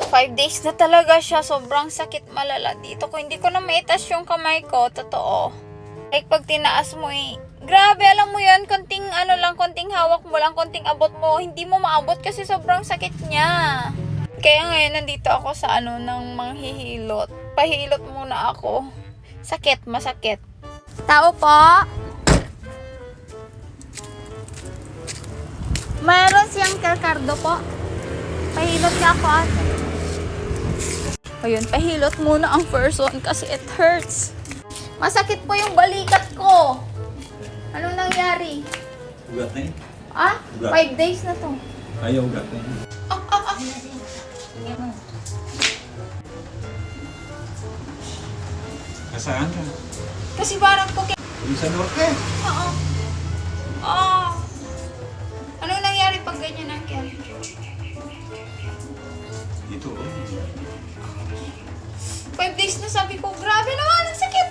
5 days na talaga siya. Sobrang sakit malala dito ko. Hindi ko na maitas yung kamay ko. Totoo. Like pag tinaas mo grabe, alam mo yun, konting konting hawak mo lang, konting abot mo, hindi mo maabot kasi sobrang sakit niya. Kaya ngayon, nandito ako sa ng manghihilot. Pahilot muna ako. Sakit, masakit. Tao po. Mayroon siyang karkardo po. Pahilot niya ako ate. Ayun, pahilot muna ang first one kasi it hurts. Masakit po yung balikat ko. Anong nangyari? Ugat na yun. Ugat. 5 days na to. Ayaw ugat na yun. Kasaan ka? Kasi parang po Yung sa norte. Oo. Anong nangyari pag ganyan ang Ken? Dito, 5 days na sabi ko, grabe naman, ang sakit.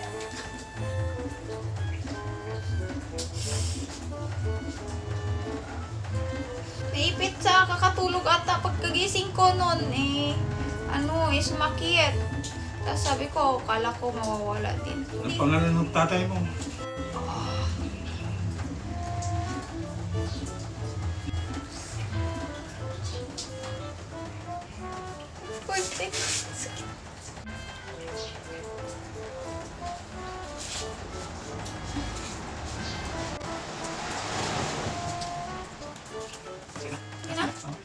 Naipit sa kakatulog ata pagkagising ko noon sumakit. Tapos sabi ko, kala ko mawawala din. Ang pangalan ng tatay mo? Sakit.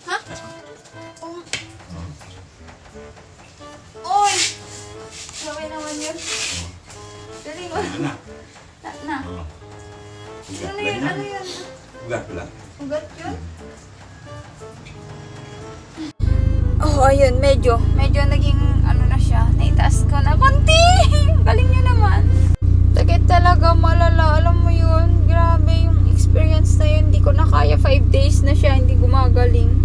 Ha? Oy! Gawin naman yun. Dali mo. Na. Na. Ugat Ano lang yun? yan. Ano yun? Ugat lang. Ugat yun? Oh, ayun. Medyo naging na siya. Naitaas ko na konti. Galing niya naman. Sakit talaga malala. Alam mo yun, grabe yung experience na yun. Hindi ko na kaya. 5 days na siya. Hindi gumagaling.